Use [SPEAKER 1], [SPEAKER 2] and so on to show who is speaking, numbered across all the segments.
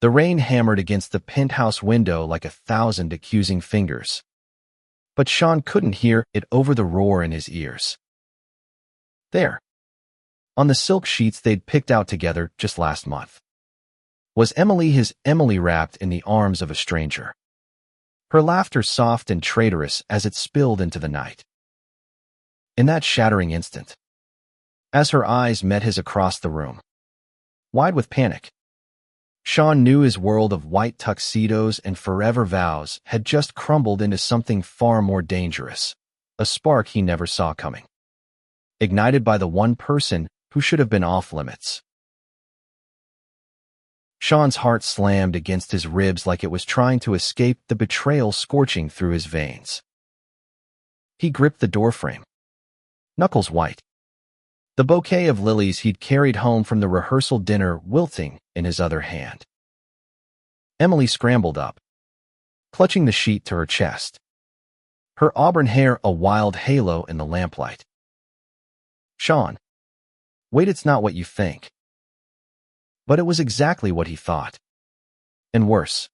[SPEAKER 1] The rain hammered against the penthouse window like 1,000 accusing fingers. But Sean couldn't hear it over the roar in his ears. There, on the silk sheets they'd picked out together just last month, was Emily, his Emily, wrapped in the arms of a stranger. Her laughter soft and traitorous as it spilled into the night. In that shattering instant, as her eyes met his across the room, wide with panic, Sean knew his world of white tuxedos and forever vows had just crumbled into something far more dangerous, a spark he never saw coming, ignited by the one person who should have been off limits. Sean's heart slammed against his ribs like it was trying to escape the betrayal scorching through his veins. He gripped the doorframe, knuckles white, the bouquet of lilies he'd carried home from the rehearsal dinner wilting in his other hand. Emily scrambled up, clutching the sheet to her chest, her auburn hair a wild halo in the lamplight. Sean, wait, it's not what you think. But it was exactly what he thought. And worse.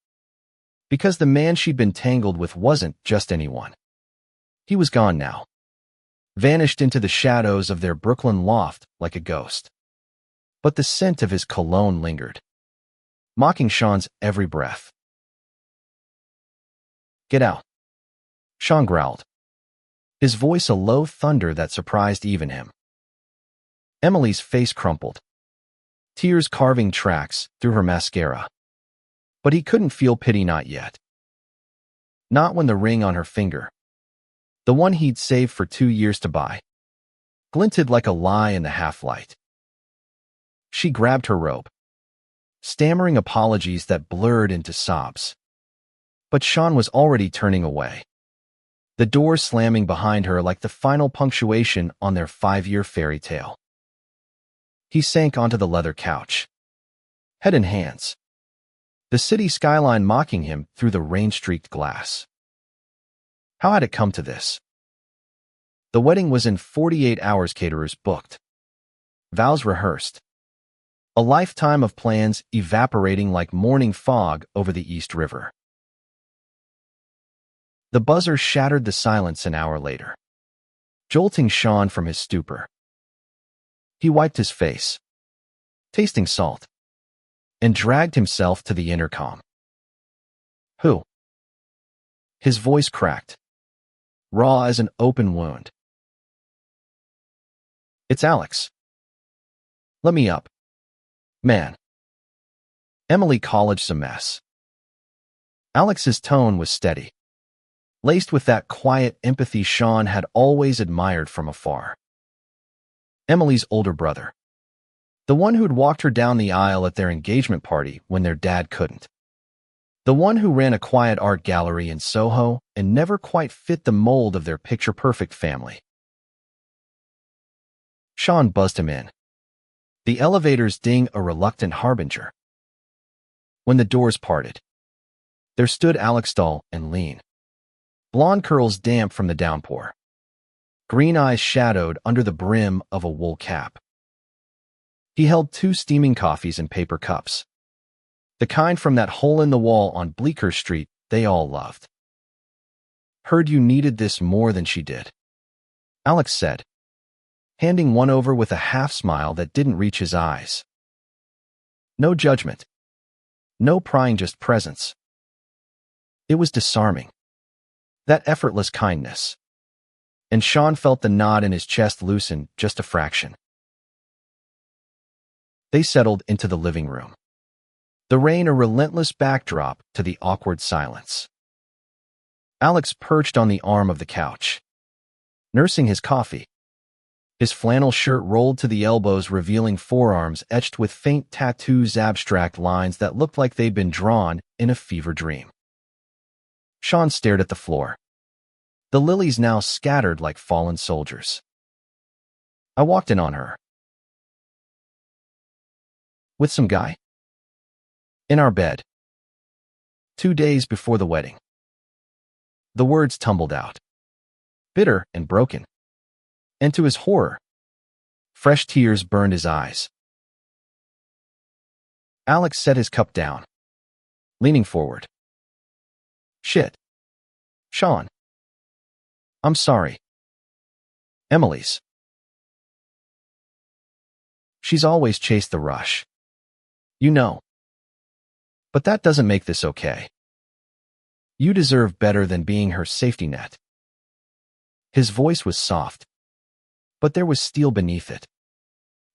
[SPEAKER 1] Because the man she'd been tangled with wasn't just anyone. He was gone now. Vanished into the shadows of their Brooklyn loft like a ghost. But the scent of his cologne lingered, mocking Sean's every breath. Get out, Sean growled, his voice a low thunder that surprised even him. Emily's face crumpled, tears carving tracks through her mascara. But he couldn't feel pity, not yet. Not when the ring on her finger, the one he'd saved for 2 years to buy, glinted like a lie in the half-light. She grabbed her robe, stammering apologies that blurred into sobs. But Sean was already turning away, the door slamming behind her like the final punctuation on their 5-year fairy tale. He sank onto the leather couch, head in hands, the city skyline mocking him through the rain-streaked glass. How had it come to this? The wedding was in 48 hours, caterers booked, vows rehearsed, a lifetime of plans evaporating like morning fog over the East River. The buzzer shattered the silence an hour later, jolting Sean from his stupor. He wiped his face, tasting salt, and dragged himself to the intercom. Who? His voice cracked, raw as an open wound. It's Alex. Let me up. Man. Emily, college's a mess. Alex's tone was steady, laced with that quiet empathy Sean had always admired from afar. Emily's older brother, the one who'd walked her down the aisle at their engagement party when their dad couldn't. The one who ran a quiet art gallery in Soho and never quite fit the mold of their picture-perfect family. Sean buzzed him in, the elevator's ding a reluctant harbinger. When the doors parted, there stood Alex, tall and lean, blonde curls damp from the downpour, green eyes shadowed under the brim of a wool cap. He held 2 steaming coffees in paper cups, the kind from that hole in the wall on Bleecker Street they all loved. Heard you needed this more than she did, Alex said, handing one over with a half-smile that didn't reach his eyes. No judgment, no prying, just presence. It was disarming, that effortless kindness. And Sean felt the knot in his chest loosen just a fraction. They settled into the living room, the rain a relentless backdrop to the awkward silence. Alex perched on the arm of the couch, nursing his coffee, his flannel shirt rolled to the elbows revealing forearms etched with faint tattoos, abstract lines that looked like they'd been drawn in a fever dream. Sean stared at the floor, the lilies now scattered like fallen soldiers. I walked in on her. With some guy? In our bed. 2 days before the wedding. The words tumbled out, bitter and broken. And to his horror, fresh tears burned his eyes. Alex set his cup down, leaning forward. Shit. Sean. I'm sorry. Emily's. She's always chased the rush. You know. But that doesn't make this okay. You deserve better than being her safety net. His voice was soft, but there was steel beneath it.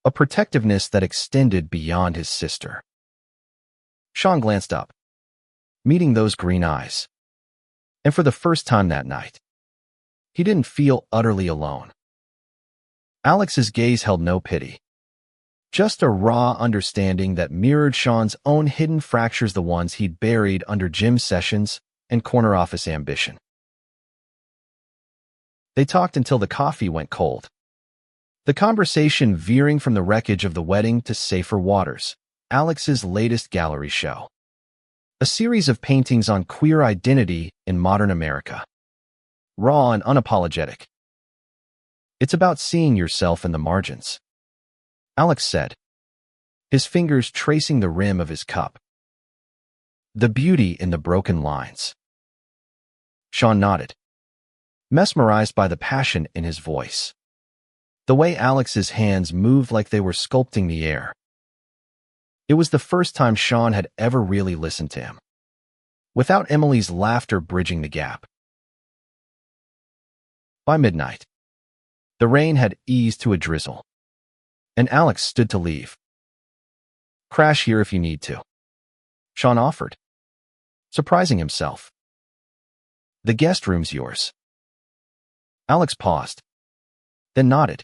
[SPEAKER 1] A protectiveness that extended beyond his sister. Sean glanced up, meeting those green eyes. And for the first time that night, he didn't feel utterly alone. Alex's gaze held no pity. Just a raw understanding that mirrored Sean's own hidden fractures, the ones he'd buried under gym sessions and corner office ambition. They talked until the coffee went cold. The conversation veering from the wreckage of the wedding to safer waters, Alex's latest gallery show. A series of paintings on queer identity in modern America. Raw and unapologetic. It's about seeing yourself in the margins, Alex said, his fingers tracing the rim of his cup. The beauty in the broken lines. Sean nodded, mesmerized by the passion in his voice. The way Alex's hands moved like they were sculpting the air. It was the first time Sean had ever really listened to him, without Emily's laughter bridging the gap. By midnight, the rain had eased to a drizzle, and Alex stood to leave. Crash here if you need to, Sean offered, surprising himself. The guest room's yours. Alex paused, then nodded,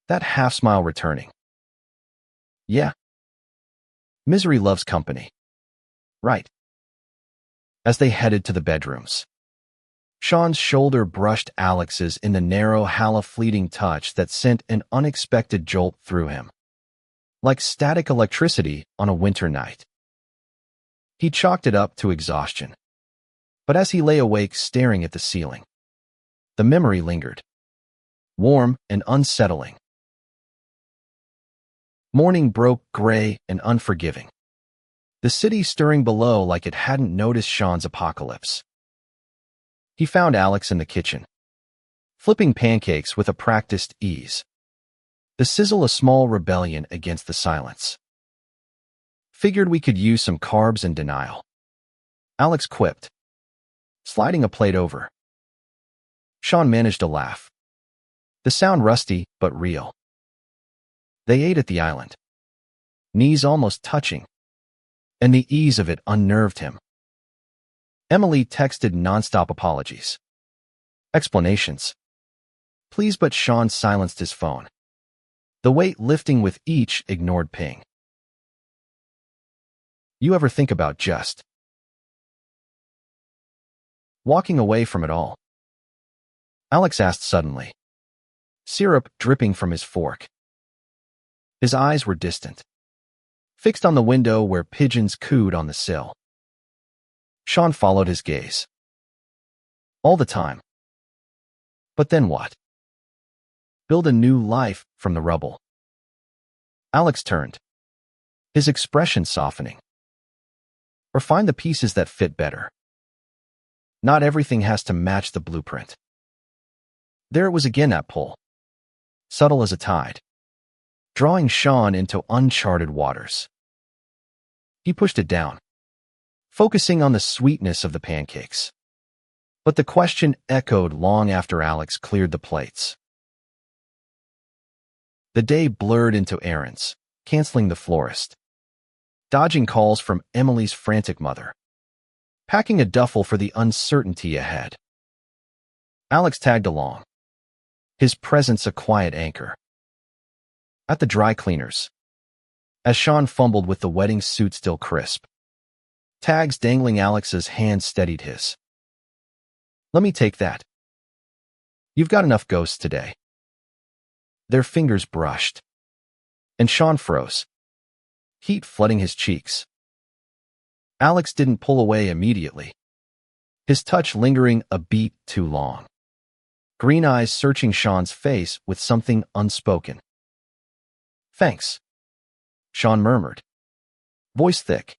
[SPEAKER 1] that half-smile returning. Yeah. Misery loves company. Right. As they headed to the bedrooms, Sean's shoulder brushed Alex's in the narrow, fleeting touch that sent an unexpected jolt through him, like static electricity on a winter night. He chalked it up to exhaustion, but as he lay awake staring at the ceiling, the memory lingered, warm and unsettling. Morning broke gray and unforgiving, the city stirring below like it hadn't noticed Sean's apocalypse. He found Alex in the kitchen, flipping pancakes with a practiced ease, the sizzle a small rebellion against the silence. Figured we could use some carbs and denial, Alex quipped, sliding a plate over. Sean managed to laugh, the sound rusty but real. They ate at the island, knees almost touching, and the ease of it unnerved him. Emily texted nonstop apologies, explanations. Please, but Sean silenced his phone, the weight lifting with each ignored ping. You ever think about just walking away from it all? Alex asked suddenly, syrup dripping from his fork. His eyes were distant, fixed on the window where pigeons cooed on the sill. Sean followed his gaze. All the time. But then what? Build a new life from the rubble. Alex turned, his expression softening. Or find the pieces that fit better. Not everything has to match the blueprint. There it was again, that pull, subtle as a tide, drawing Sean into uncharted waters. He pushed it down, focusing on the sweetness of the pancakes. But the question echoed long after Alex cleared the plates. The day blurred into errands, canceling the florist, dodging calls from Emily's frantic mother, packing a duffel for the uncertainty ahead. Alex tagged along, his presence a quiet anchor. At the dry cleaners, as Sean fumbled with the wedding suit still crisp, tags dangling, Alex's hand steadied his. Let me take that. You've got enough ghosts today. Their fingers brushed, and Sean froze, heat flooding his cheeks. Alex didn't pull away immediately, his touch lingering a beat too long, green eyes searching Sean's face with something unspoken. Thanks, Sean murmured, voice thick.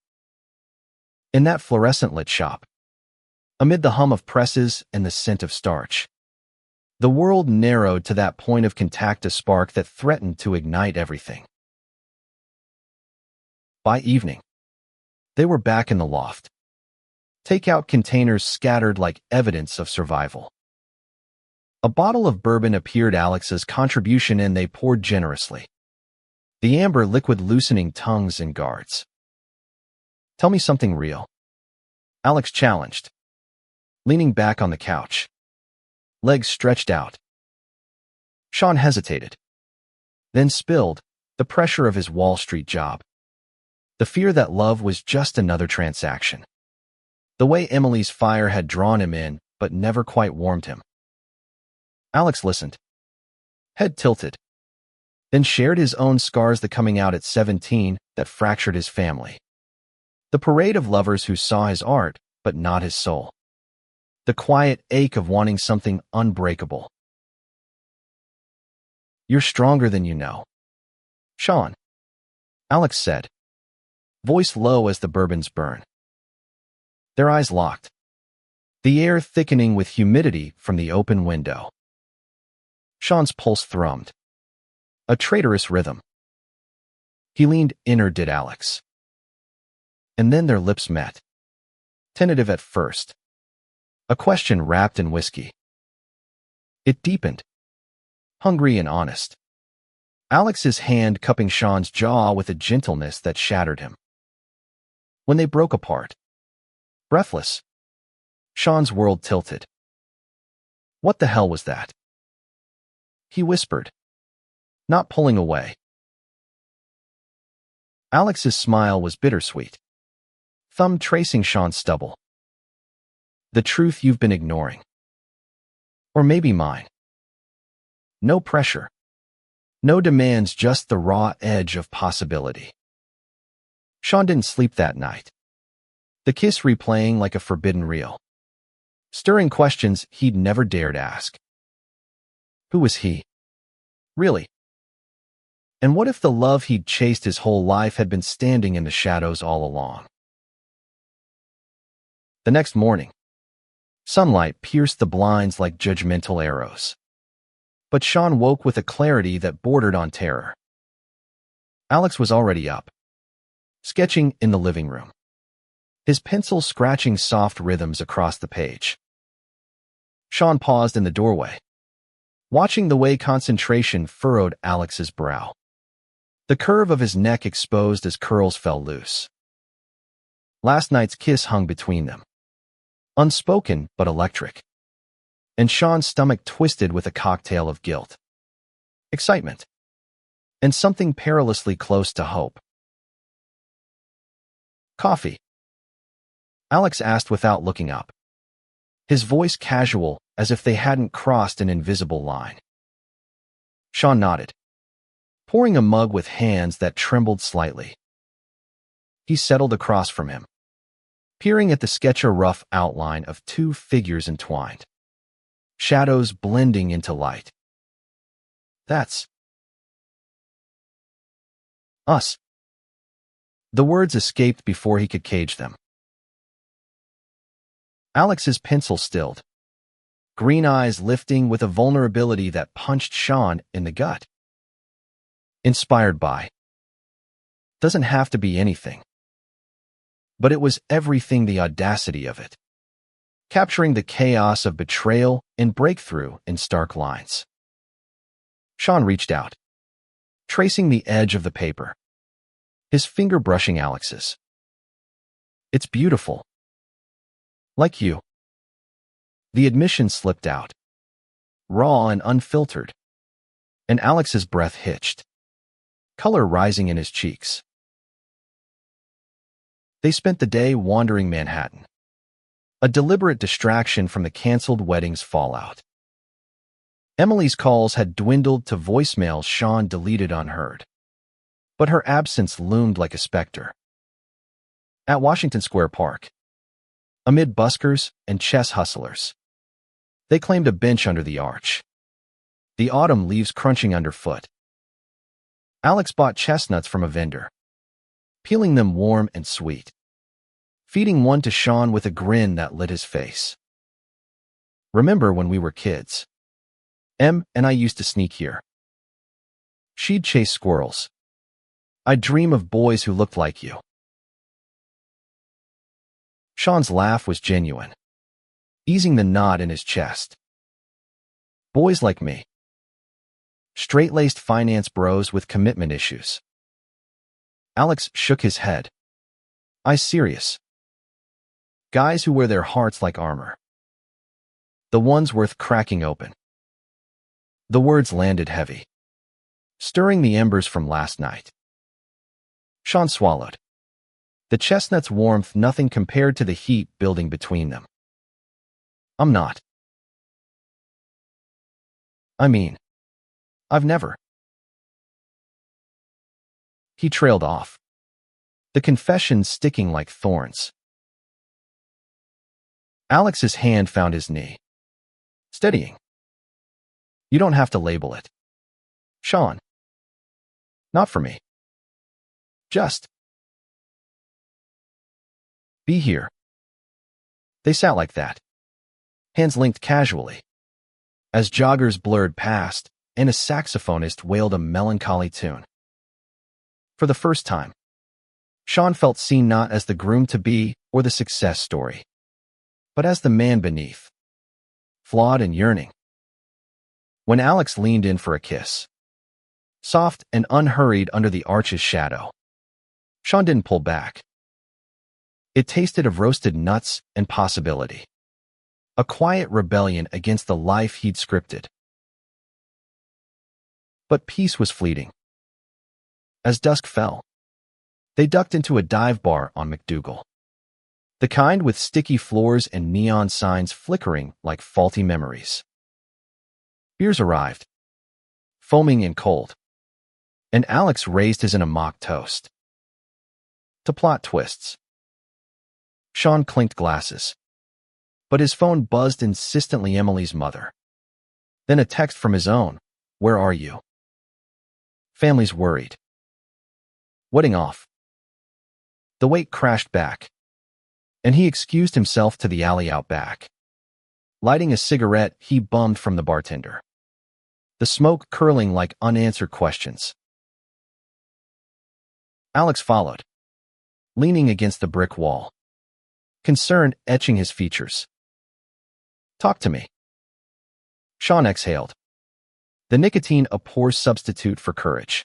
[SPEAKER 1] In that fluorescent-lit shop, amid the hum of presses and the scent of starch, the world narrowed to that point of contact, a spark that threatened to ignite everything. By evening, they were back in the loft, takeout containers scattered like evidence of survival. A bottle of bourbon appeared, Alex's contribution, and they poured generously, the amber liquid loosening tongues and guards. "Tell me something real," Alex challenged, leaning back on the couch, legs stretched out. Sean hesitated, then spilled the pressure of his Wall Street job, the fear that love was just another transaction, the way Emily's fire had drawn him in but never quite warmed him. Alex listened, head tilted, then shared his own scars, the coming out at 17 that fractured his family, the parade of lovers who saw his art but not his soul, the quiet ache of wanting something unbreakable. "You're stronger than you know, Sean," Alex said, voice low as the bourbons burn. Their eyes locked, the air thickening with humidity from the open window. Sean's pulse thrummed, a traitorous rhythm. He leaned inner, did Alex. And then their lips met, tentative at first, a question wrapped in whiskey. It deepened, hungry and honest, Alex's hand cupping Sean's jaw with a gentleness that shattered him. When they broke apart, breathless, Sean's world tilted. "What the hell was that?" he whispered, not pulling away. Alex's smile was bittersweet, thumb tracing Sean's stubble. "The truth you've been ignoring. Or maybe mine. No pressure. No demands, just the raw edge of possibility." Sean didn't sleep that night, the kiss replaying like a forbidden reel, stirring questions he'd never dared ask. Who was he, really? And what if the love he'd chased his whole life had been standing in the shadows all along? The next morning, sunlight pierced the blinds like judgmental arrows. But Sean woke with a clarity that bordered on terror. Alex was already up, sketching in the living room, his pencil scratching soft rhythms across the page. Sean paused in the doorway, watching the way concentration furrowed Alex's brow, the curve of his neck exposed as curls fell loose. Last night's kiss hung between them, unspoken but electric, and Sean's stomach twisted with a cocktail of guilt, excitement, and something perilously close to hope. "Coffee?" Alex asked without looking up, his voice casual as if they hadn't crossed an invisible line. Sean nodded, pouring a mug with hands that trembled slightly. He settled across from him, peering at the sketch, a rough outline of two figures entwined, shadows blending into light. "That's us." The words escaped before he could cage them. Alex's pencil stilled, green eyes lifting with a vulnerability that punched Sean in the gut. Inspired by. Doesn't have to be anything. But it was everything, the audacity of it, capturing the chaos of betrayal and breakthrough in stark lines. Sean reached out, tracing the edge of the paper, his finger brushing Alex's. "It's beautiful. Like you." The admission slipped out, raw and unfiltered, and Alex's breath hitched, color rising in his cheeks. They spent the day wandering Manhattan, a deliberate distraction from the canceled wedding's fallout. Emily's calls had dwindled to voicemails Sean deleted unheard, but her absence loomed like a specter. At Washington Square Park, amid buskers and chess hustlers, they claimed a bench under the arch, the autumn leaves crunching underfoot. Alex bought chestnuts from a vendor, peeling them warm and sweet, feeding one to Sean with a grin that lit his face. Remember when we were kids? Em and I used to sneak here. She'd chase squirrels. I'd dream of boys who looked like you. Sean's laugh was genuine, easing the knot in his chest. Boys like me. Straight-laced finance bros with commitment issues. Alex shook his head. I'm serious. Guys who wear their hearts like armor. The ones worth cracking open. The words landed heavy, stirring the embers from last night. Sean swallowed. The chestnut's warmth nothing compared to the heat building between them. I'm not. I mean, I've never. He trailed off, the confession sticking like thorns. Alex's hand found his knee, steadying. You don't have to label it, Sean. Not for me. Just be here. They sat like that, hands linked casually, as joggers blurred past and a saxophonist wailed a melancholy tune. For the first time, Sean felt seen not as the groom-to-be or the success story, but as the man beneath, flawed and yearning. When Alex leaned in for a kiss, soft and unhurried under the arch's shadow, Sean didn't pull back. It tasted of roasted nuts and possibility, a quiet rebellion against the life he'd scripted. But peace was fleeting. As dusk fell, they ducked into a dive bar on McDougal, the kind with sticky floors and neon signs flickering like faulty memories. Beers arrived, foaming and cold, and Alex raised his in a mock toast. To plot twists. Sean clinked glasses, but his phone buzzed insistently. Emily's mother. Then a text from his own. Where are you? Family's worried. Wedding off. The weight crashed back, and he excused himself to the alley out back. Lighting a cigarette, he bummed from the bartender, the smoke curling like unanswered questions. Alex followed, leaning against the brick wall, concern etching his features. Talk to me. Sean exhaled, the nicotine a poor substitute for courage.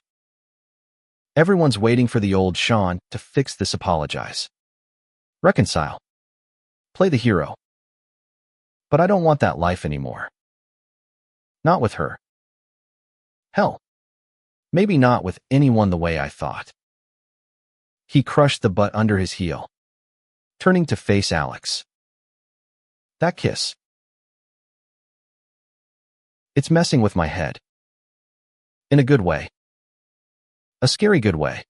[SPEAKER 1] Everyone's waiting for the old Sean to fix this. Apologize. Reconcile. Play the hero. But I don't want that life anymore. Not with her. Hell, maybe not with anyone the way I thought. He crushed the butt under his heel, turning to face Alex. That kiss. It's messing with my head. In a good way. A scary good way.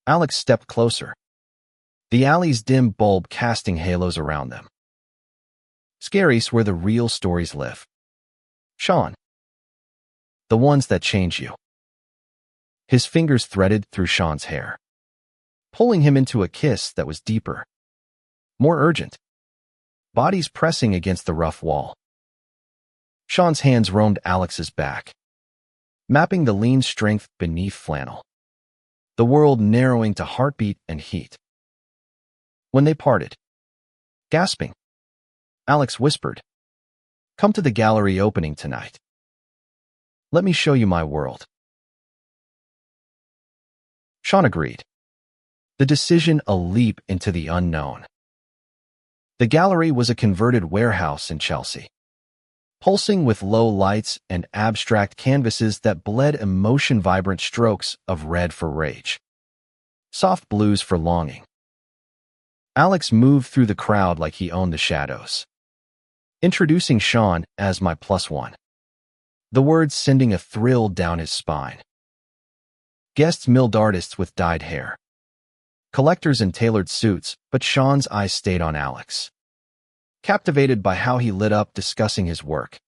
[SPEAKER 1] Alex stepped closer, the alley's dim bulb casting halos around them. Scary's where the real stories live. Sean. The ones that change you. His fingers threaded through Sean's hair, pulling him into a kiss that was deeper, more urgent, bodies pressing against the rough wall. Sean's hands roamed Alex's back, mapping the lean strength beneath flannel, the world narrowing to heartbeat and heat. When they parted, gasping, Alex whispered, "Come to the gallery opening tonight. Let me show you my world." Sean agreed, the decision a leap into the unknown. The gallery was a converted warehouse in Chelsea, pulsing with low lights and abstract canvases that bled emotion-vibrant strokes of red for rage, soft blues for longing. Alex moved through the crowd like he owned the shadows, introducing Sean as my +1, the words sending a thrill down his spine. Guests milled artists with dyed hair, collectors in tailored suits, but Sean's eyes stayed on Alex, captivated by how he lit up discussing his work.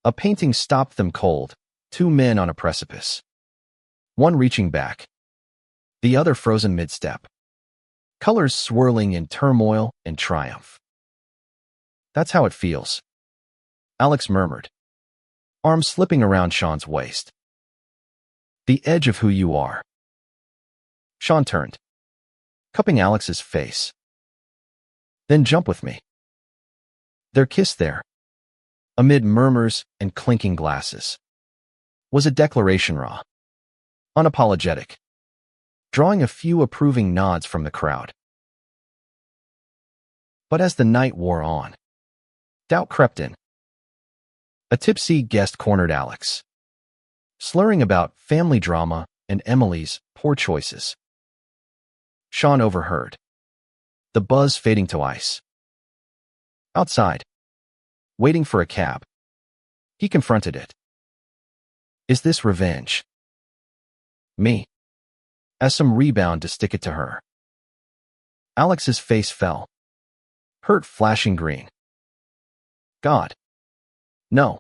[SPEAKER 1] A painting stopped them cold, two men on a precipice, one reaching back, the other frozen mid-step, colors swirling in turmoil and triumph. That's how it feels, Alex murmured, arms slipping around Sean's waist. The edge of who you are. Sean turned, cupping Alex's face. Then jump with me. Their kiss there, amid murmurs and clinking glasses, was a declaration raw, unapologetic, drawing a few approving nods from the crowd. But as the night wore on, doubt crept in. A tipsy guest cornered Alex, slurring about family drama and Emily's poor choices. Sean overheard, the buzz fading to ice. Outside, waiting for a cab, he confronted it. Is this revenge? Me. As some rebound to stick it to her. Alex's face fell, hurt flashing green. God. No.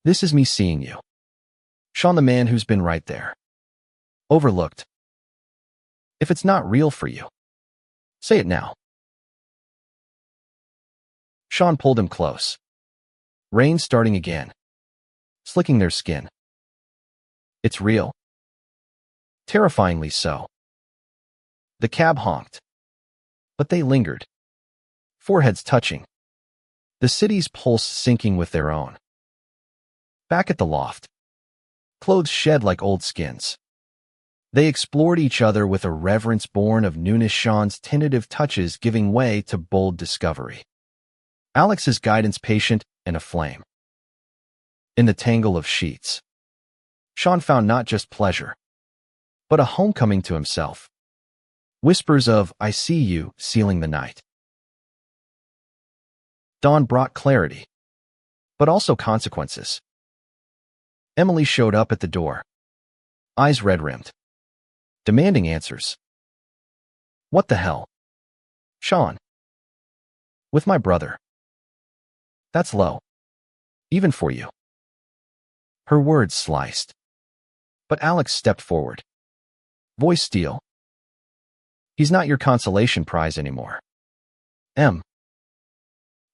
[SPEAKER 1] This is me seeing you. Sean, the man who's been right there. Overlooked. If it's not real for you, say it now. Sean pulled him close. Rain starting again, slicking their skin. It's real. Terrifyingly so. The cab honked, but they lingered, foreheads touching, the city's pulse syncing with their own. Back at the loft, clothes shed like old skins, they explored each other with a reverence born of newness, Sean's tentative touches giving way to bold discovery. Alex's guidance patient and aflame. In the tangle of sheets, Sean found not just pleasure, but a homecoming to himself. Whispers of, I see you, sealing the night. Dawn brought clarity, but also consequences. Emily showed up at the door, eyes red-rimmed, demanding answers. What the hell? Sean. With my brother. That's low. Even for you. Her words sliced. But Alex stepped forward. Voice steel. He's not your consolation prize anymore. And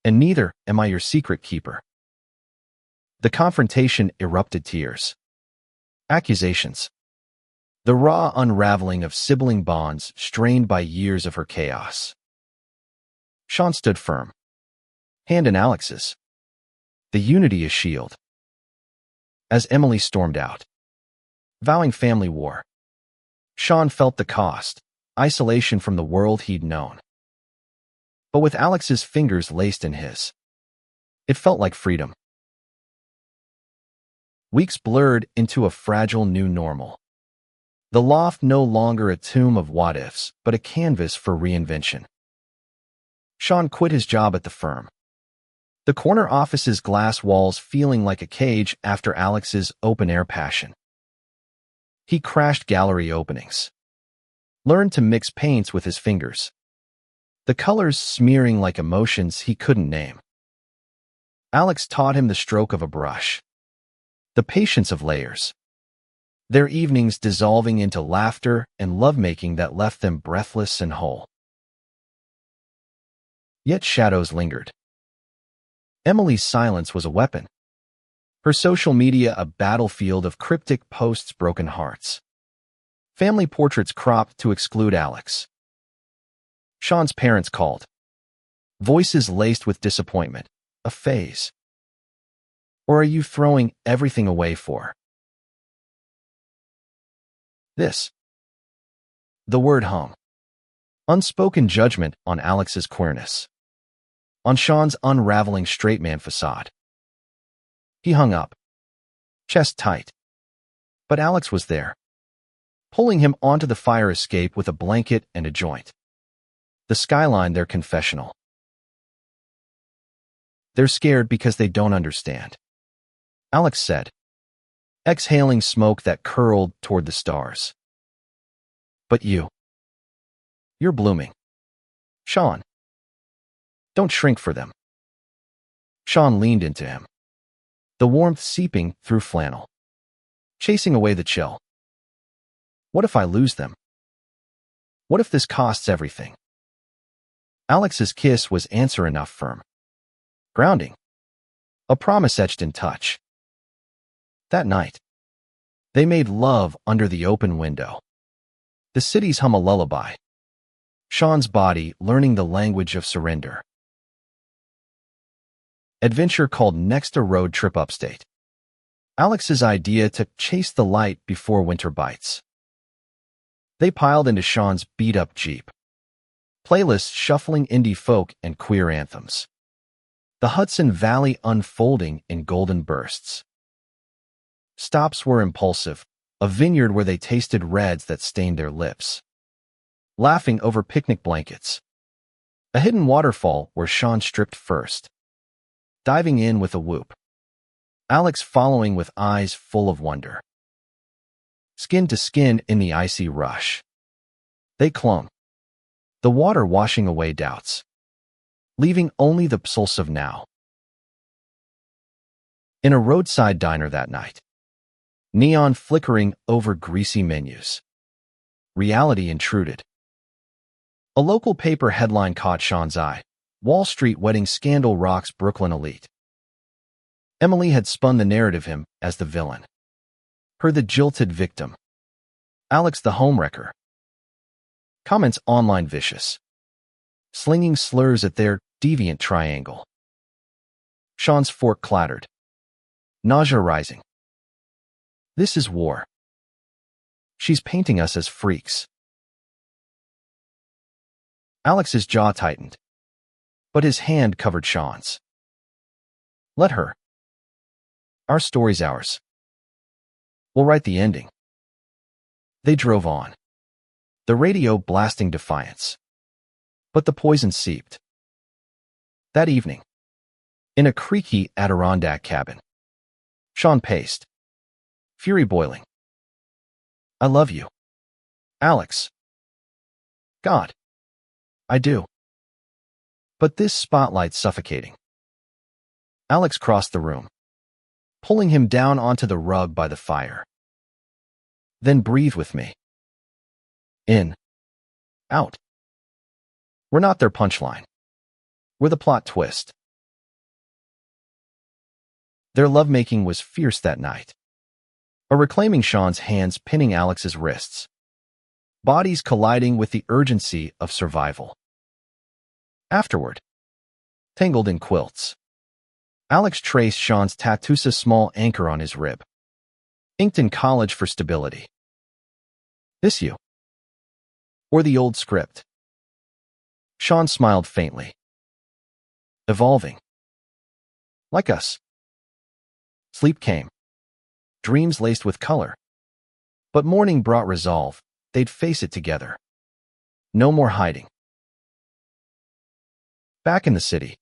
[SPEAKER 1] neither am I your secret keeper. The confrontation erupted tears. Accusations. The raw unraveling of sibling bonds strained by years of her chaos. Sean stood firm, hand in Alex's. The unity is shield. As Emily stormed out, vowing family war, Sean felt the cost, isolation from the world he'd known. But with Alex's fingers laced in his, it felt like freedom. Weeks blurred into a fragile new normal. The loft no longer a tomb of what-ifs, but a canvas for reinvention. Sean quit his job at the firm, the corner office's glass walls feeling like a cage after Alex's open-air passion. He crashed gallery openings, learned to mix paints with his fingers, the colors smearing like emotions he couldn't name. Alex taught him the stroke of a brush, the patience of layers, their evenings dissolving into laughter and lovemaking that left them breathless and whole. Yet shadows lingered. Emily's silence was a weapon, her social media a battlefield of cryptic posts, broken hearts. Family portraits cropped to exclude Alex. Sean's parents called, voices laced with disappointment, a phase. Or are you throwing everything away for this? The word hung. Unspoken judgment on Alex's queerness, on Sean's unraveling straight man facade. He hung up, chest tight. But Alex was there, pulling him onto the fire escape with a blanket and a joint. The skyline, their confessional. They're scared because they don't understand, Alex said, exhaling smoke that curled toward the stars. But you're blooming. Sean. Don't shrink for them. Sean leaned into him, the warmth seeping through flannel, chasing away the chill. What if I lose them? What if this costs everything? Alex's kiss was answer enough firm. Grounding. A promise etched in touch. That night, they made love under the open window. The cities hum a lullaby. Sean's body learning the language of surrender. Adventure called next a road trip upstate. Alex's idea to chase the light before winter bites. They piled into Sean's beat-up Jeep. Playlists shuffling indie folk and queer anthems. The Hudson Valley unfolding in golden bursts. Stops were impulsive, a vineyard where they tasted reds that stained their lips. Laughing over picnic blankets. A hidden waterfall where Sean stripped first. Diving in with a whoop. Alex following with eyes full of wonder. Skin to skin in the icy rush. They clung. The water washing away doubts. Leaving only the pulse of now. In a roadside diner that night. Neon flickering over greasy menus. Reality intruded. A local paper headline caught Sean's eye. Wall Street wedding scandal rocks Brooklyn elite. Emily had spun the narrative him as the villain. Her the jilted victim. Alex the homewrecker. Comments online vicious. Slinging slurs at their deviant triangle. Sean's fork clattered. Nausea rising. This is war. She's painting us as freaks. Alex's jaw tightened, but his hand covered Sean's. Let her. Our story's ours. We'll write the ending. They drove on. The radio blasting defiance. But the poison seeped. That evening, in a creaky Adirondack cabin, Sean paced. Fury boiling. I love you. Alex. God. I do. But this spotlight's suffocating. Alex crossed the room, pulling him down onto the rug by the fire. Then breathe with me. In. Out. We're not their punchline. We're the plot twist. Their lovemaking was fierce that night. A reclaiming Sean's hands pinning Alex's wrists. Bodies colliding with the urgency of survival. Afterward, tangled in quilts, Alex traced Sean's tattoo's a small anchor on his rib. Inked in college for stability. This you? Or the old script? Sean smiled faintly. Evolving. Like us. Sleep came. Dreams laced with color. But morning brought resolve. They'd face it together. No more hiding. Back in the city,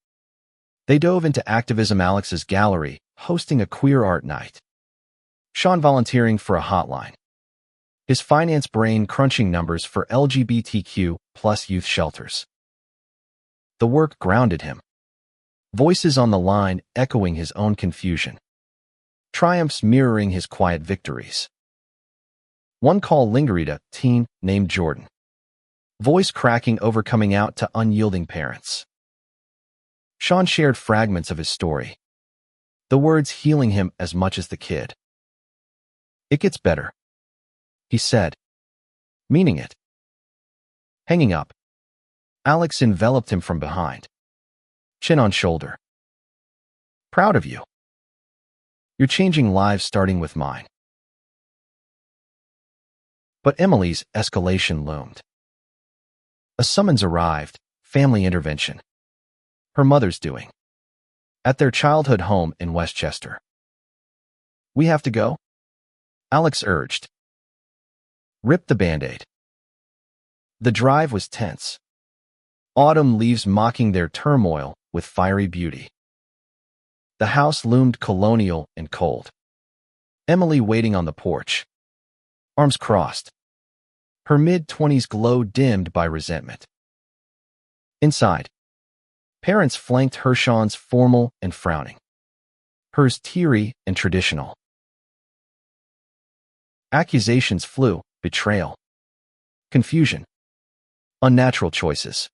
[SPEAKER 1] they dove into activism. Alex's gallery, hosting a queer art night. Sean volunteering for a hotline. His finance brain crunching numbers for LGBTQ plus youth shelters. The work grounded him. Voices on the line echoing his own confusion. Triumphs mirroring his quiet victories. One call lingered a teen named Jordan. Voice cracking over coming out to unyielding parents. Sean shared fragments of his story. The words healing him as much as the kid. It gets better, he said, meaning it. Hanging up, Alex enveloped him from behind. Chin on shoulder. Proud of you. You're changing lives starting with mine. But Emily's escalation loomed. A summons arrived, family intervention. Her mother's doing. At their childhood home in Westchester. We have to go? Alex urged. Rip the Band-Aid. The drive was tense. Autumn leaves mocking their turmoil with fiery beauty. The house loomed colonial and cold. Emily waiting on the porch. Arms crossed. Her mid-20s glow dimmed by resentment. Inside, parents flanked her. Sean's formal and frowning. Hers teary and traditional. Accusations flew, betrayal, confusion, unnatural choices.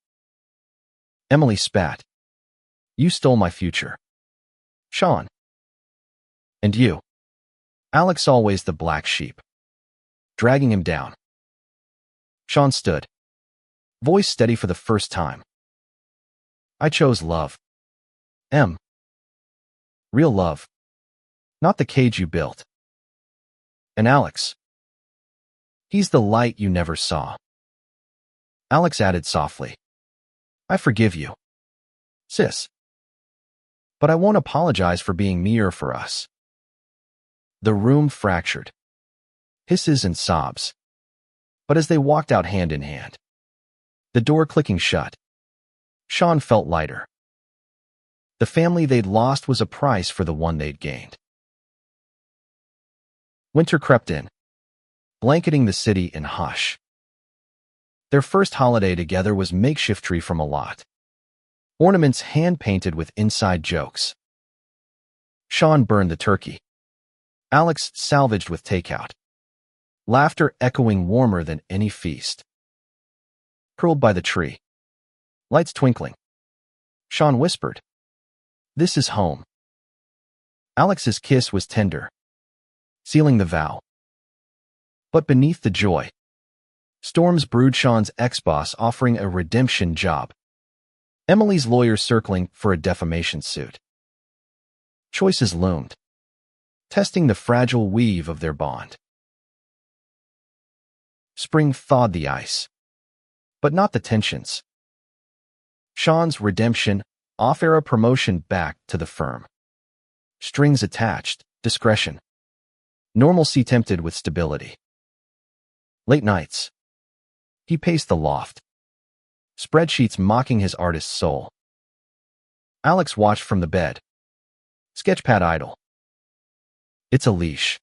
[SPEAKER 1] Emily spat. You stole my future. Sean. And you. Alex, always the black sheep. Dragging him down. Sean stood. Voice steady for the first time. I chose love. Real love. Not the cage you built. And Alex. He's the light you never saw. Alex added softly. I forgive you, sis. But I won't apologize for being me or for us. The room fractured. Hisses and sobs. But as they walked out hand in hand, the door clicking shut, Sean felt lighter. The family they'd lost was a price for the one they'd gained. Winter crept in, blanketing the city in hush. Their first holiday together was makeshift tree from a lot. Ornaments hand-painted with inside jokes. Sean burned the turkey. Alex salvaged with takeout. Laughter echoing warmer than any feast. Curled by the tree. Lights twinkling. Sean whispered, "This is home." Alex's kiss was tender, sealing the vow. But beneath the joy, storms brewed. Sean's ex-boss offering a redemption job. Emily's lawyer circling for a defamation suit. Choices loomed, testing the fragile weave of their bond. Spring thawed the ice, but not the tensions. Sean's redemption, off-era promotion back to the firm. Strings attached, discretion. Normalcy tempted with stability. Late nights. He paced the loft. Spreadsheets mocking his artist's soul. Alex watched from the bed. Sketchpad idle. It's a leash.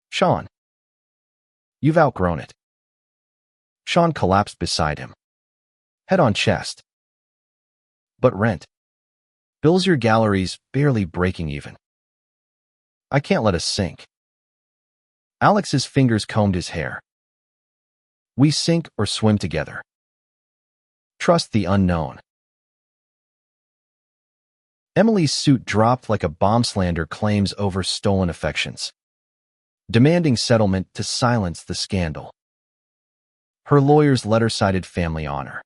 [SPEAKER 1] Sean. You've outgrown it. Sean collapsed beside him. Head on chest. But rent. Bills, your galleries barely breaking even. I can't let us sink. Alex's fingers combed his hair. We sink or swim together. Trust the unknown. Emily's suit dropped like a bomb. Slander claims over stolen affections, demanding settlement to silence the scandal. Her lawyer's letter cited family honor.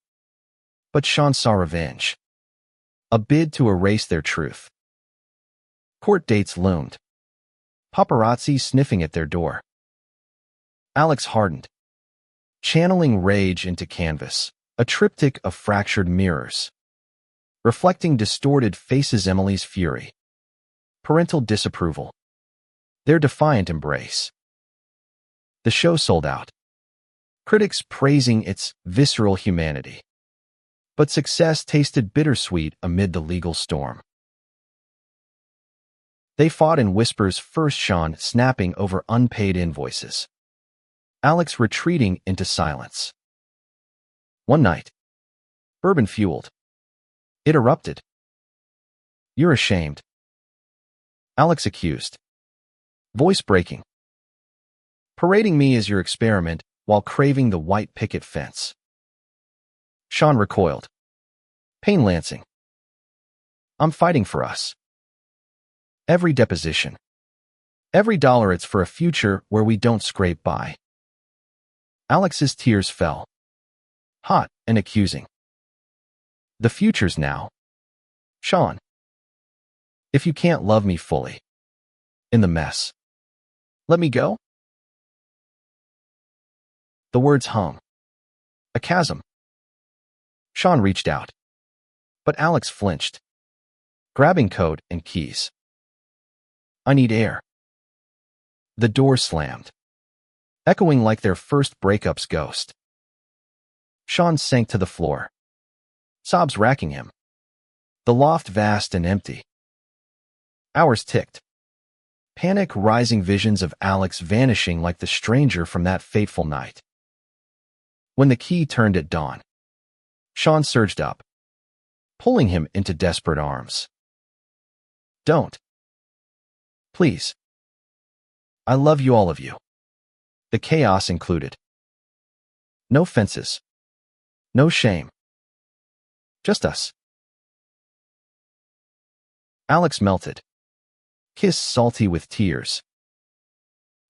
[SPEAKER 1] But Sean saw revenge. A bid to erase their truth. Court dates loomed. Paparazzi sniffing at their door. Alex hardened, channeling rage into canvas, a triptych of fractured mirrors, reflecting distorted faces. Emily's fury, parental disapproval, their defiant embrace. The show sold out, critics praising its visceral humanity. But success tasted bittersweet amid the legal storm. They fought in whispers, first Sean snapping over unpaid invoices, Alex retreating into silence. One night, bourbon-fueled, it erupted. You're ashamed. Alex accused. Voice breaking. Parading me as your experiment while craving the white picket fence. Sean recoiled. Pain lancing. I'm fighting for us. Every deposition. Every dollar, it's for a future where we don't scrape by. Alex's tears fell. Hot and accusing. The future's now. Sean. If you can't love me fully. In the mess. Let me go? The words hung. A chasm. Sean reached out. But Alex flinched, grabbing coat and keys. I need air. The door slammed, echoing like their first breakup's ghost. Sean sank to the floor, sobs racking him. The loft vast and empty. Hours ticked. Panic rising, visions of Alex vanishing like the stranger from that fateful night. When the key turned at dawn, Sean surged up, pulling him into desperate arms. Don't. Please. I love you, all of you. The chaos included. No fences. No shame. Just us. Alex melted. Kiss salty with tears.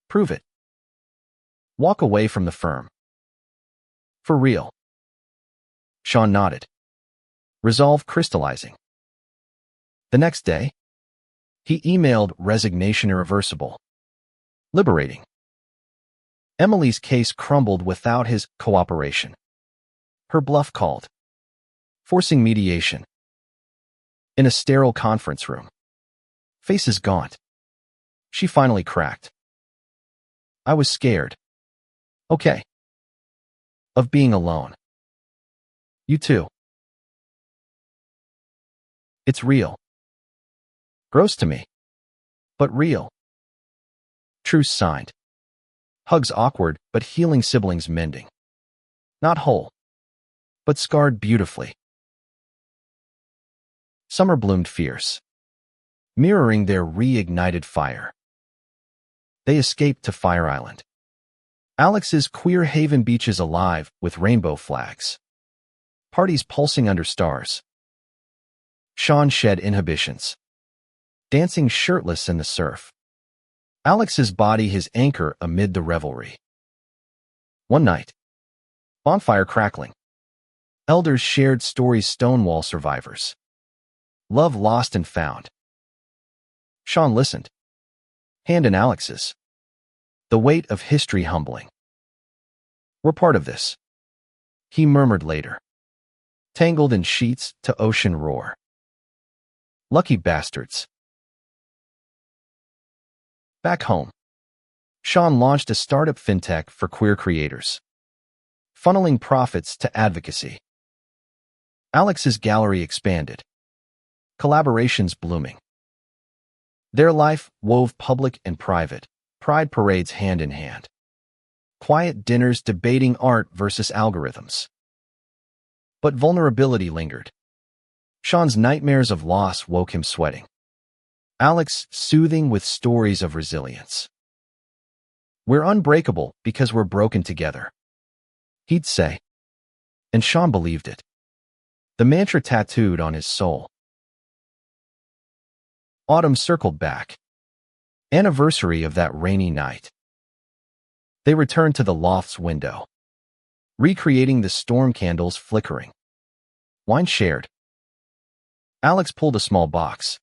[SPEAKER 1] Prove it. Walk away from the firm. For real. Sean nodded. Resolve crystallizing. The next day, he emailed resignation irreversible. Liberating. Emily's case crumbled without his cooperation. Her bluff called. Forcing mediation. In a sterile conference room. Faces gaunt. She finally cracked. I was scared. Okay. Of being alone. You too. It's real. Gross to me. But real. Truce signed. Hugs awkward, but healing siblings mending. Not whole. But scarred beautifully. Summer bloomed fierce. Mirroring their reignited fire. They escaped to Fire Island. Alex's queer haven beaches alive with rainbow flags. Parties pulsing under stars. Sean shed inhibitions. Dancing shirtless in the surf. Alex's body his anchor amid the revelry. One night. Bonfire crackling. Elders shared stories Stonewall survivors. Love lost and found. Sean listened. Hand in Alex's. The weight of history humbling. We're part of this. He murmured later. Tangled in sheets to ocean roar. Lucky bastards. Back home. Sean launched a startup fintech for queer creators. Funneling profits to advocacy. Alex's gallery expanded. Collaborations blooming. Their life wove public and private, pride parades hand in hand. Quiet dinners debating art versus algorithms. But vulnerability lingered. Sean's nightmares of loss woke him sweating. Alex soothing with stories of resilience. We're unbreakable because we're broken together. He'd say. And Sean believed it. The mantra tattooed on his soul. Autumn circled back. Anniversary of that rainy night. They returned to the loft's window. Recreating the storm candles flickering. Wine shared. Alex pulled a small box.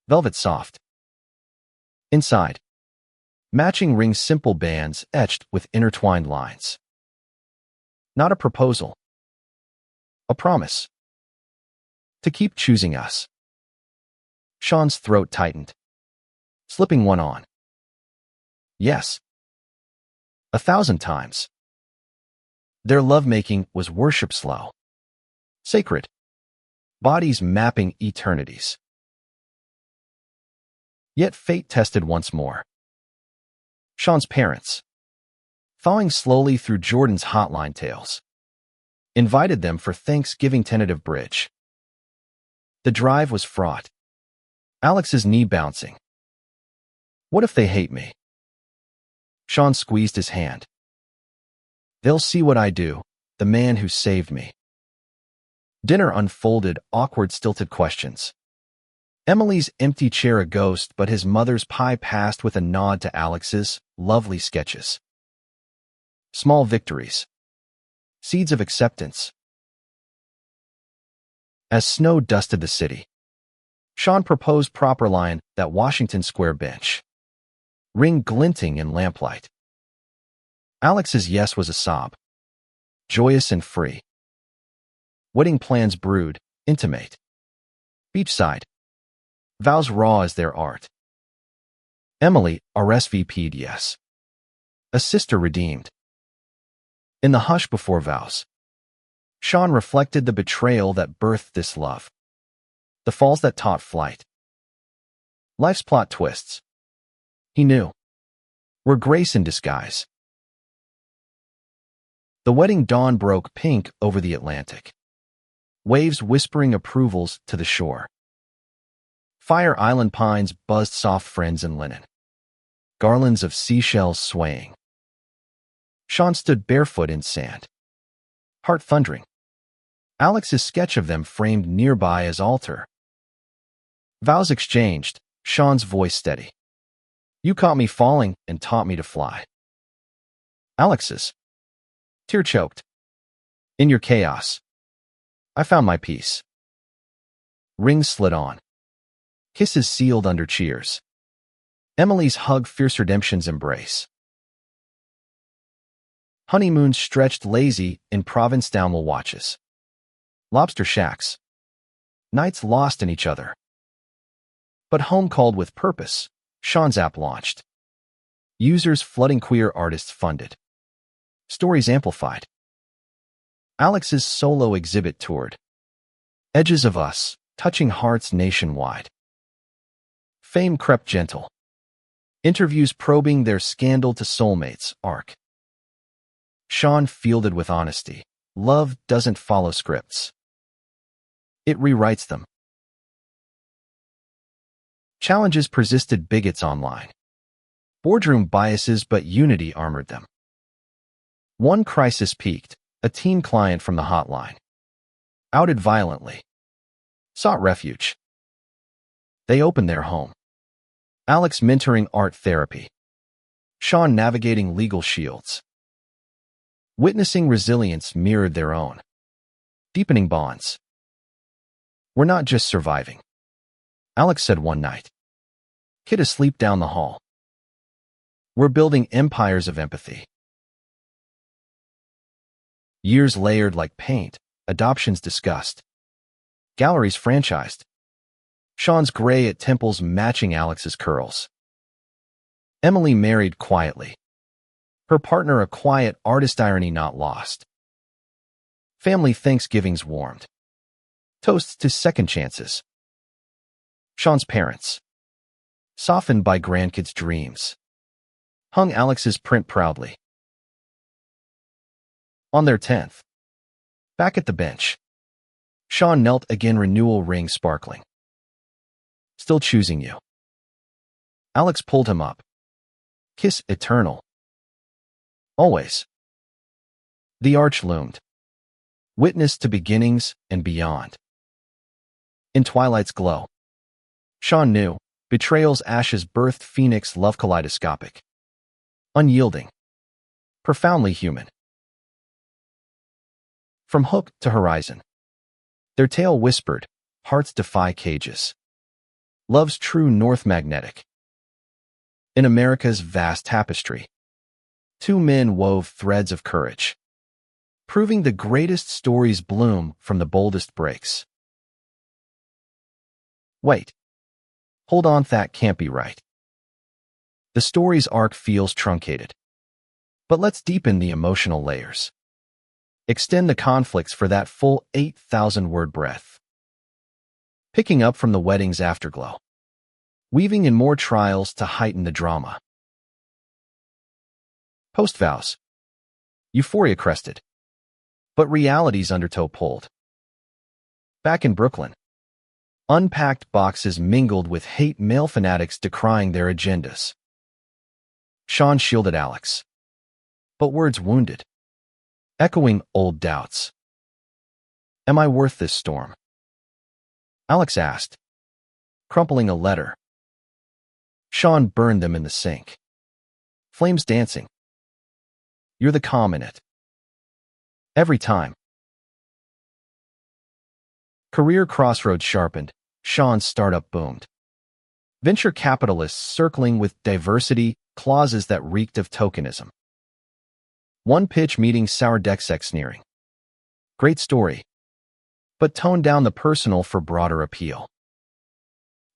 [SPEAKER 1] Velvet soft. Inside. Matching ring simple bands etched with intertwined lines. Not a proposal. A promise. To keep choosing us. Sean's throat tightened. Slipping one on. Yes. 1,000 times. Their lovemaking was worship slow. Sacred. Bodies mapping eternities. Yet fate tested once more. Sean's parents. Thawing slowly through Jordan's hotline tales. Invited them for Thanksgiving tentative bridge. The drive was fraught. Alex's knee bouncing. What if they hate me? Sean squeezed his hand. They'll see what I do, the man who saved me. Dinner unfolded, awkward, stilted questions. Emily's empty chair a ghost, but his mother's pie passed with a nod to Alex's lovely sketches. Small victories. Seeds of acceptance. As snow dusted the city, Sean proposed proper line that Washington Square bench. Ring glinting in lamplight. Alex's yes was a sob. Joyous and free. Wedding plans brewed, intimate. Beachside. Vows raw as their art. Emily RSVP'd yes. A sister redeemed. In the hush before vows, Sean reflected the betrayal that birthed this love. The falls that taught flight. Life's plot twists. He knew. Were grace in disguise. The wedding dawn broke pink over the Atlantic. Waves whispering approvals to the shore. Fire Island pines buzzed soft friends in linen. Garlands of seashells swaying. Sean stood barefoot in sand, heart thundering. Alex's sketch of them framed nearby as altar. Vows exchanged, Sean's voice steady. You caught me falling and taught me to fly. Alex's. Tear-choked. In your chaos, I found my peace. Rings slid on. Kisses sealed under cheers. Emily's hug fierce redemption's embrace. Honeymoons stretched lazy in Provincetown watches. Lobster shacks. Nights lost in each other. But home called with purpose. Sean's app launched. Users flooding, queer artists funded. Stories amplified. Alex's solo exhibit toured. Edges of Us, touching hearts nationwide. Fame crept gentle. Interviews probing their scandal to soulmates arc. Sean fielded with honesty. Love doesn't follow scripts. It rewrites them. Challenges persisted bigots online. Boardroom biases, but unity armored them. One crisis peaked. A teen client from the hotline. Outed violently. Sought refuge. They opened their home. Alex mentoring art therapy. Sean navigating legal shields. Witnessing resilience mirrored their own. Deepening bonds. We're not just surviving. Alex said one night. Kid asleep down the hall. We're building empires of empathy. Years layered like paint, adoptions discussed. Galleries franchised. Sean's gray at temples matching Alex's curls. Emily married quietly. Her partner a quiet artist, irony not lost. Family Thanksgivings warmed. Toasts to second chances. Sean's parents, softened by grandkids' dreams, hung Alex's print proudly. On their 10th, back at the bench, Sean knelt again, renewal ring sparkling. Still choosing you. Alex pulled him up. Kiss eternal. Always. The arch loomed. Witness to beginnings and beyond. In twilight's glow, Sean knew betrayal's ashes birthed phoenix love kaleidoscopic. Unyielding. Profoundly human. From hook to horizon. Their tale whispered, hearts defy cages. Love's true north magnetic. In America's vast tapestry, two men wove threads of courage, proving the greatest stories bloom from the boldest breaks. Wait. Hold on, that can't be right. The story's arc feels truncated. But let's deepen the emotional layers. Extend the conflicts for that full 8,000-word breath. Picking up from the wedding's afterglow. Weaving in more trials to heighten the drama. Post-vows. Euphoria crested. But reality's undertow pulled. Back in Brooklyn. Unpacked boxes mingled with hate, male fanatics decrying their agendas. Sean shielded Alex. But words wounded. Echoing old doubts. Am I worth this storm? Alex asked, crumpling a letter. Sean burned them in the sink. Flames dancing. You're the calm in it. Every time. Career crossroads sharpened. Sean's startup boomed. Venture capitalists circling with diversity clauses that reeked of tokenism. One pitch meeting sour Dexex sneering. Great story. But toned down the personal for broader appeal.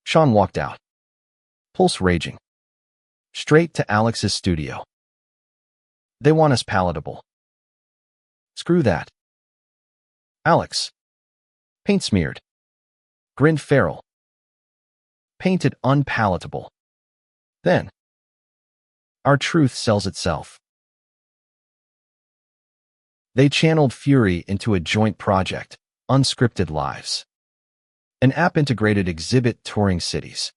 [SPEAKER 1] Sean walked out. Pulse raging. Straight to Alex's studio. They want us palatable. Screw that. Alex. Paint smeared. Grinned feral. Painted unpalatable. Then. Our truth sells itself. They channeled fury into a joint project, Unscripted Lives. An app-integrated exhibit touring cities.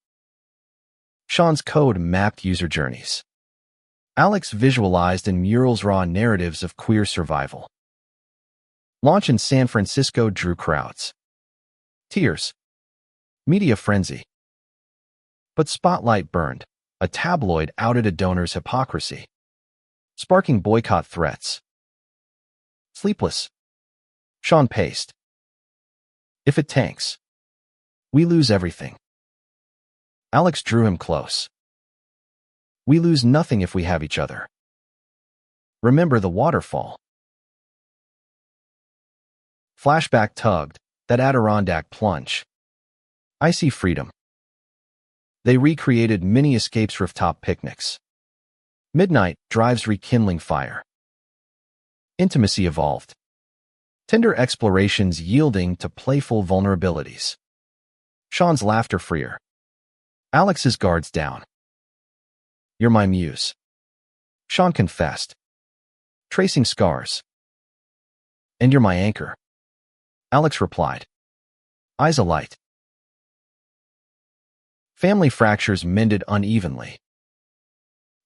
[SPEAKER 1] Sean's code mapped user journeys. Alex visualized in murals raw narratives of queer survival. Launch in San Francisco drew crowds. Tears. Media frenzy. But Spotlight burned. A tabloid outed a donor's hypocrisy, sparking boycott threats. Sleepless. Sean paced. If it tanks, we lose everything. Alex drew him close. We lose nothing if we have each other. Remember the waterfall. Flashback tugged, that Adirondack plunge. Icy freedom. They recreated mini escapes rooftop picnics. Midnight drives rekindling fire. Intimacy evolved. Tender explorations yielding to playful vulnerabilities. Sean's laughter freer. Alex's guards down. You're my muse. Sean confessed. Tracing scars. And you're my anchor. Alex replied. Eyes alight. Family fractures mended unevenly.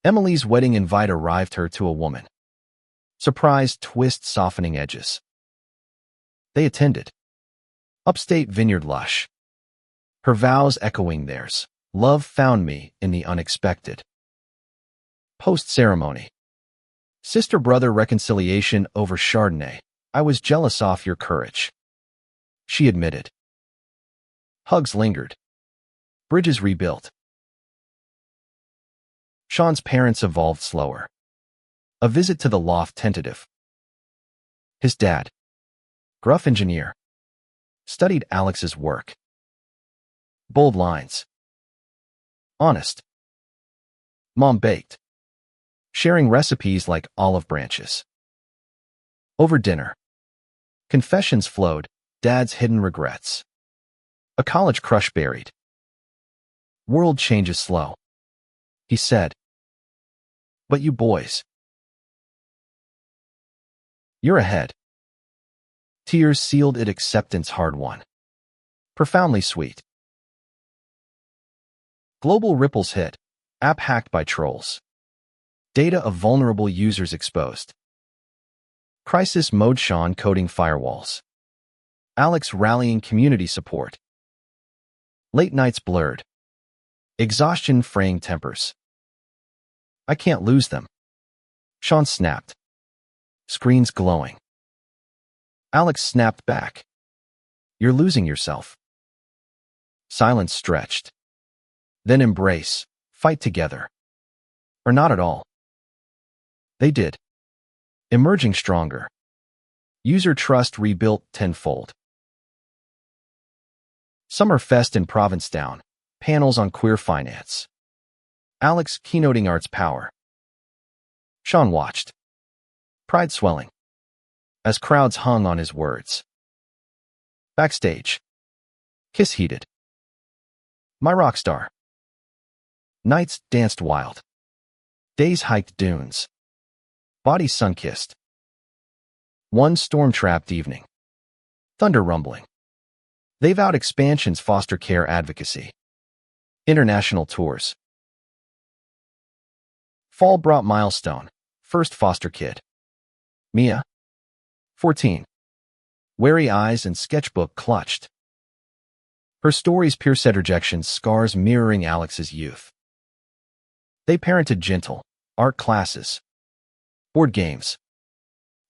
[SPEAKER 1] Emily's wedding invite arrived her to a woman. Surprise twist softening edges. They attended. Upstate vineyard lush. Her vows echoing theirs. Love found me in the unexpected. Post-ceremony. Sister-brother reconciliation over Chardonnay. I was jealous off your courage. She admitted. Hugs lingered. Bridges rebuilt. Sean's parents evolved slower. A visit to the loft tentative. His dad, gruff engineer, studied Alex's work. Bold lines. Honest. Mom baked. Sharing recipes like olive branches. Over dinner. Confessions flowed, dad's hidden regrets. A college crush buried. World changes slow, he said. But you boys. You're ahead. Tears sealed it, acceptance hard won. Profoundly sweet. Global ripples hit. App hacked by trolls. Data of vulnerable users exposed. Crisis mode, Sean coding firewalls. Alex rallying community support. Late nights blurred. Exhaustion fraying tempers. I can't lose them. Sean snapped. Screens glowing. Alex snapped back. You're losing yourself. Silence stretched. Then embrace. Fight together. Or not at all. They did. Emerging stronger. User trust rebuilt tenfold. Summerfest in Provincetown. Panels on queer finance. Alex keynoting arts power. Sean watched. Pride swelling. As crowds hung on his words. Backstage. Kiss heated. My rock star. Nights danced wild. Days hiked dunes. Bodies sun-kissed. One storm-trapped evening. Thunder rumbling. They vowed expansions, foster care advocacy. International tours. Fall brought milestone. First foster kid. Mia. 14. Wary eyes and sketchbook clutched. Her stories pierced rejections, scars mirroring Alex's youth. They parented gentle. Art classes. Board games.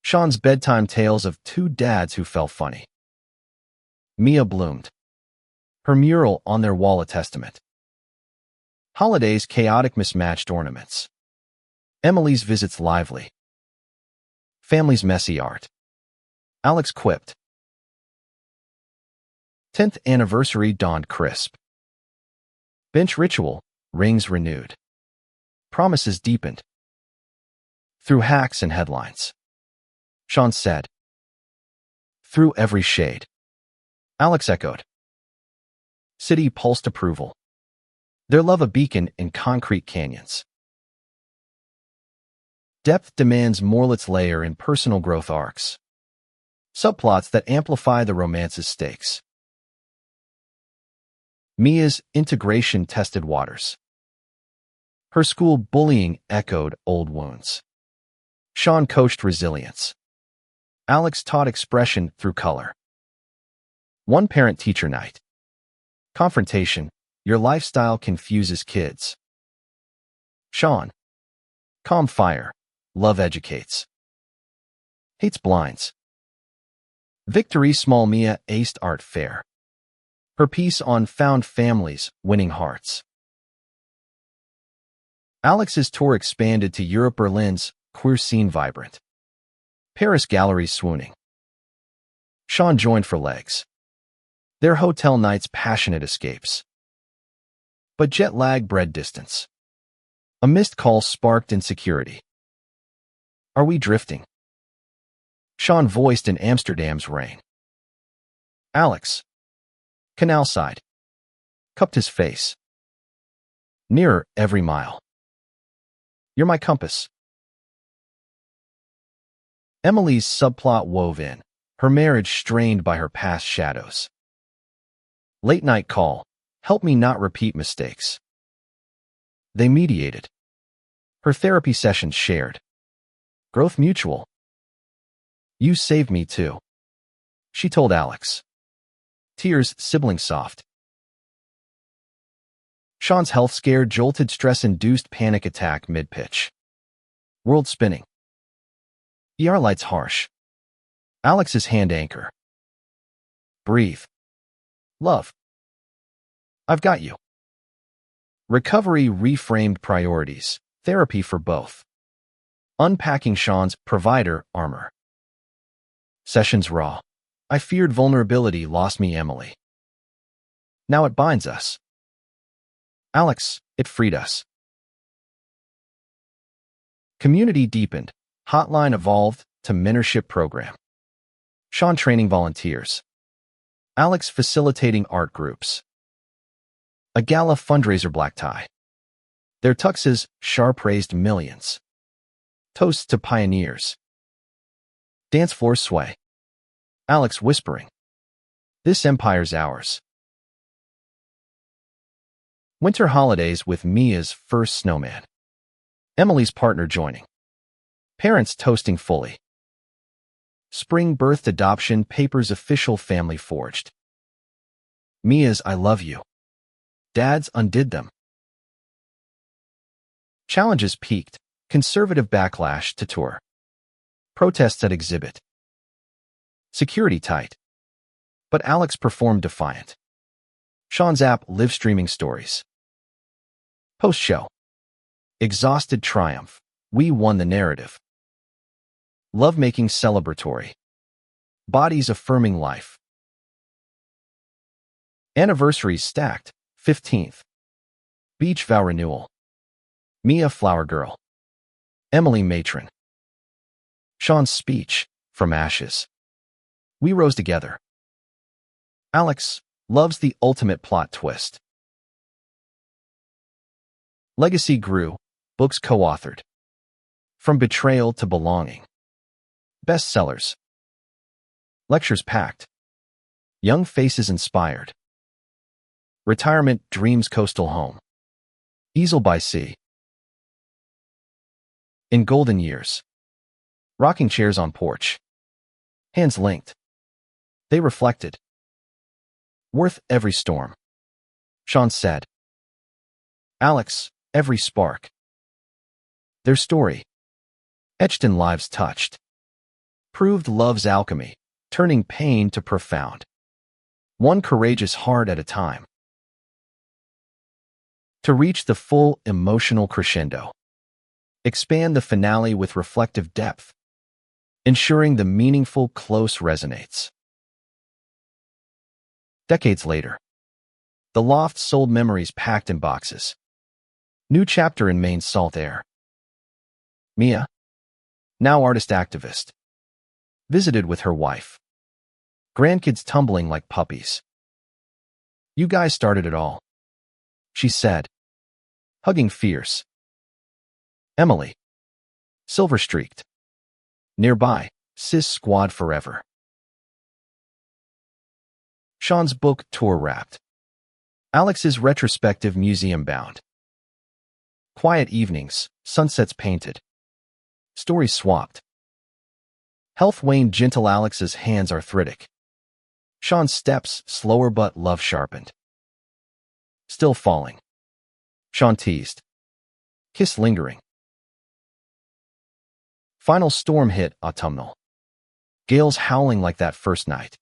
[SPEAKER 1] Sean's bedtime tales of two dads who felt funny. Mia bloomed. Her mural on their wall a testament. Holidays chaotic mismatched ornaments. Emily's visits lively. Family's messy art. Alex quipped. 10th anniversary dawned crisp. Bench ritual, rings renewed. Promises deepened. Through hacks and headlines. Sean said. Through every shade. Alex echoed. City pulsed approval. Their love a beacon in concrete canyons. Depth demands more. Let's layer in personal growth arcs. Subplots that amplify the romance's stakes. Mia's integration tested waters. Her school bullying echoed old wounds. Sean coached resilience. Alex taught expression through color. One parent-teacher night. Confrontation. Your lifestyle confuses kids. Sean. Calm fire. Love educates. Hates blinds. Victory. Small Mia aced art fair. Her piece on found families, winning hearts. Alex's tour expanded to Europe. Berlin's queer scene vibrant. Paris galleries swooning. Sean joined for legs. Their hotel nights passionate escapes. But jet lag bred distance. A missed call sparked insecurity. Are we drifting? Sean voiced in Amsterdam's rain. Alex. Canal side. Cupped his face. Nearer every mile. You're my compass. Emily's subplot wove in, her marriage strained by her past shadows. Late night call, help me not repeat mistakes. They mediated. Her therapy sessions shared. Growth mutual. You saved me too, she told Alex. Tears sibling soft. Sean's health scare jolted stress-induced panic attack mid-pitch. World spinning. ER lights harsh. Alex's hand anchor. Breathe. Love. I've got you. Recovery reframed priorities. Therapy for both. Unpacking Sean's provider armor. Sessions raw. I feared vulnerability lost me Emily. Now it binds us. Alex, it freed us. Community deepened. Hotline evolved to mentorship program. Sean training volunteers. Alex facilitating art groups. A gala fundraiser black tie. Their tuxes sharp raised millions. Toasts to pioneers. Dance floor sway. Alex whispering. This empire's ours. Winter holidays with Mia's first snowman. Emily's partner joining. Parents toasting fully. Spring birthed adoption papers official family forged. Mia's I love you. Dads undid them. Challenges peaked. Conservative backlash to tour. Protests at exhibit. Security tight. But Alex performed defiant. Sean's app live streaming stories. Post-show. Exhausted triumph. We won the narrative. Lovemaking celebratory. Bodies affirming life. Anniversaries stacked. 15th. Beach vow renewal. Mia flower girl. Emily matron. Sean's speech. From ashes. We rose together. Alex loves the ultimate plot twist. Legacy grew. Books co-authored. From betrayal to belonging. Bestsellers. Lectures packed. Young faces inspired. Retirement dreams coastal home. Easel by sea. In golden years. Rocking chairs on porch. Hands linked. They reflected. Worth every storm. Sean said. Alex, every spark. Their story. Etched in lives touched. Proved love's alchemy, turning pain to profound. One courageous heart at a time. To reach the full emotional crescendo. Expand the finale with reflective depth. Ensuring the meaningful close resonates. Decades later. The loft sold memories packed in boxes. New chapter in Maine's salt air. Mia. Now artist activist. Visited with her wife. Grandkids tumbling like puppies. You guys started it all. She said. Hugging fierce. Emily. Silver-streaked. Nearby, cis squad forever. Sean's book tour wrapped. Alex's retrospective museum bound. Quiet evenings, sunsets painted. Stories swapped. Health waned, gentle Alex's hands arthritic. Sean's steps slower but love sharpened. Still falling. Sean teased. Kiss lingering. Final storm hit, autumnal. Gales howling like that first night.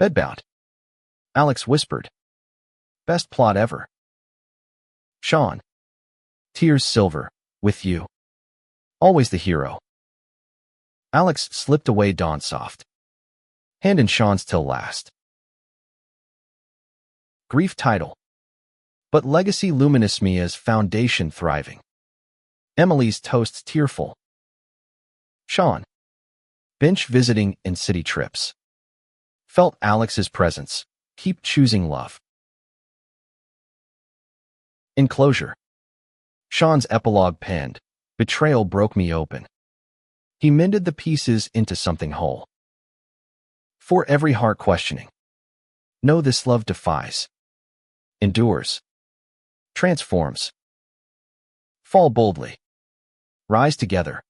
[SPEAKER 1] Bedbound. Alex whispered. Best plot ever. Sean. Tears silver, with you. Always the hero. Alex slipped away, dawn soft. Hand in Sean's till last. Grief title. But legacy luminous me as foundation thriving. Emily's toasts tearful. Sean. Bench visiting in city trips. Felt Alex's presence. Keep choosing love. Enclosure. Sean's epilogue penned. Betrayal broke me open. He mended the pieces into something whole. For every heart questioning. Know this love defies. Endures. Transforms. Fall boldly. Rise together.